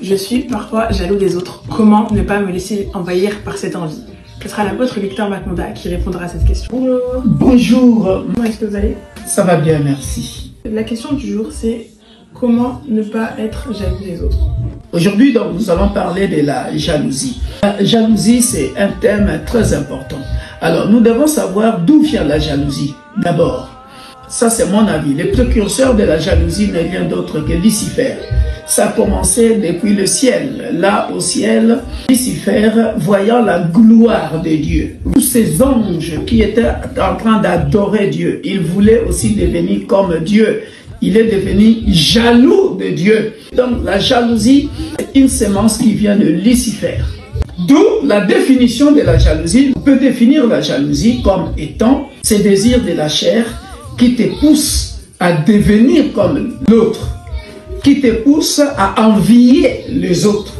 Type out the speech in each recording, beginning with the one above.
Je suis parfois jaloux des autres. Comment ne pas me laisser envahir par cette envie? Ce sera l'apôtre Victor Makonda qui répondra à cette question. Bonjour. Bonjour. Comment est-ce que vous allez? Ça va bien, merci. La question du jour, c'est comment ne pas être jaloux des autres? Aujourd'hui, donc, nous allons parler de la jalousie. La jalousie, c'est un thème très important. Alors, nous devons savoir d'où vient la jalousie. D'abord, ça c'est mon avis, le précurseur de la jalousie n'est rien d'autre que Lucifer. Ça a commencé depuis le ciel. Là, au ciel, Lucifer, voyant la gloire de Dieu, tous ces anges qui étaient en train d'adorer Dieu, il voulait aussi devenir comme Dieu. Il est devenu jaloux de Dieu. Donc, la jalousie est une sémence qui vient de Lucifer. D'où la définition de la jalousie. On peut définir la jalousie comme étant ces désirs de la chair qui te poussent à devenir comme l'autre, qui te poussent à envier les autres.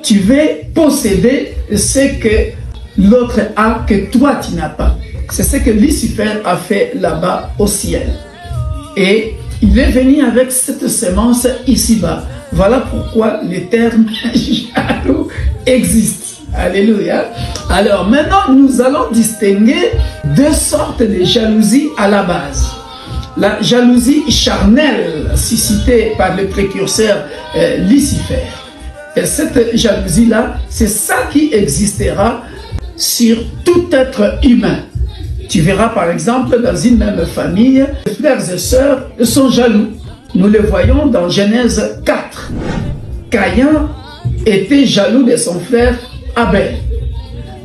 Tu veux posséder ce que l'autre a que toi tu n'as pas. C'est ce que Lucifer a fait là-bas au ciel. Et il est venu avec cette sémence ici-bas. Voilà pourquoi le terme jaloux existe. Alléluia. Alors maintenant, nous allons distinguer deux sortes de jalousie à la base. La jalousie charnelle, suscitée par le précurseur Lucifer. Et cette jalousie-là, c'est ça qui existera sur tout être humain. Tu verras par exemple dans une même famille, les frères et sœurs sont jaloux. Nous le voyons dans Genèse 4. Caïn était jaloux de son frère Abel.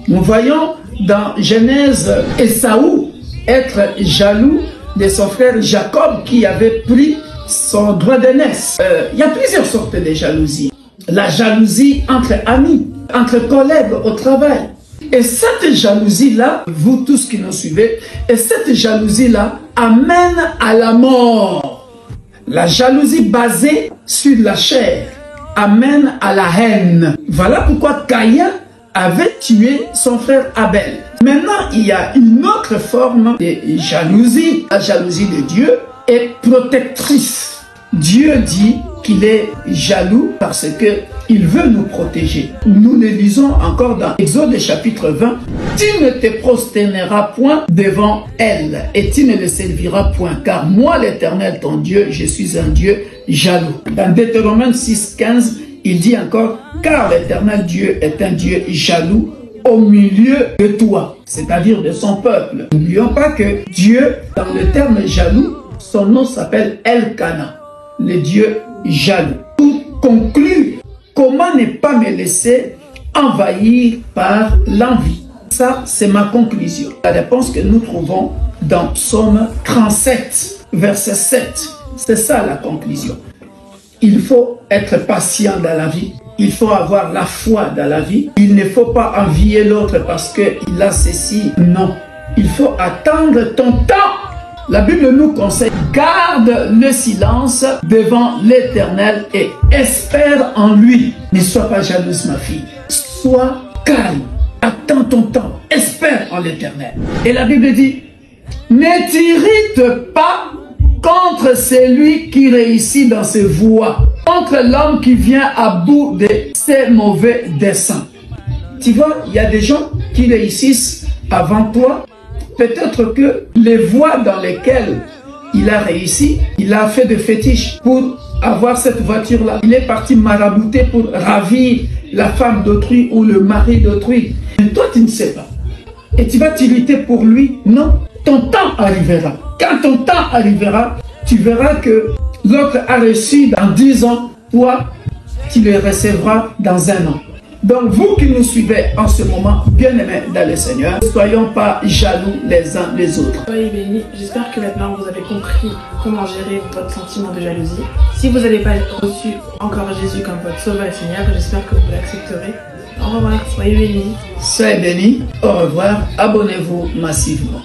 Nous voyons dans Genèse Ésaü être jaloux de son frère Jacob qui avait pris son droit d'aînesse. Il y a plusieurs sortes de jalousie. La jalousie entre amis, entre collègues au travail. Et cette jalousie-là, vous tous qui nous suivez, et cette jalousie-là amène à la mort. La jalousie basée sur la chair amène à la haine. Voilà pourquoi Caïn avait tué son frère Abel. Maintenant, il y a une autre forme de jalousie. La jalousie de Dieu est protectrice. Dieu dit qu'il est jaloux parce qu'il veut nous protéger. Nous le lisons encore dans Exode chapitre 20. Tu ne te prosterneras point devant elle et tu ne le serviras point, car moi l'Éternel ton Dieu, je suis un Dieu jaloux. Dans Deutéronome 6,15, il dit encore, car l'Éternel Dieu est un Dieu jaloux au milieu de toi, c'est-à-dire de son peuple. N'oublions pas que Dieu, dans le terme jaloux, son nom s'appelle Elkana, le Dieu jaloux. Pour conclure, comment ne pas me laisser envahir par l'envie? Ça, c'est ma conclusion. La réponse que nous trouvons dans Psaume 37, verset 7. C'est ça la conclusion. Il faut être patient dans la vie. Il faut avoir la foi dans la vie. Il ne faut pas envier l'autre parce qu'il a ceci. Non. Il faut attendre ton temps. La Bible nous conseille, garde le silence devant l'Éternel et espère en lui. Ne sois pas jalouse, ma fille. Sois calme. Attends ton temps. Espère en l'Éternel. Et la Bible dit, ne t'irrite pas contre celui qui réussit dans ses voies, contre l'homme qui vient à bout de ses mauvais desseins. Tu vois, il y a des gens qui réussissent avant toi. Peut-être que les voies dans lesquelles il a réussi, il a fait des fétiches pour avoir cette voiture-là. Il est parti marabouter pour ravir la femme d'autrui ou le mari d'autrui. Mais toi, tu ne sais pas. Et tu vas t'irriter pour lui? Non. Ton temps arrivera. Quand ton temps arrivera, tu verras que l'autre a reçu dans 10 ans, toi, tu le recevras dans 1 an. Donc, vous qui nous suivez en ce moment, bien-aimés dans le Seigneur, ne soyons pas jaloux les uns les autres. Soyez bénis. J'espère que maintenant vous avez compris comment gérer votre sentiment de jalousie. Si vous n'avez pas reçu encore Jésus comme votre sauveur et Seigneur, j'espère que vous l'accepterez. Au revoir, soyez bénis. Soyez bénis, au revoir, abonnez-vous massivement.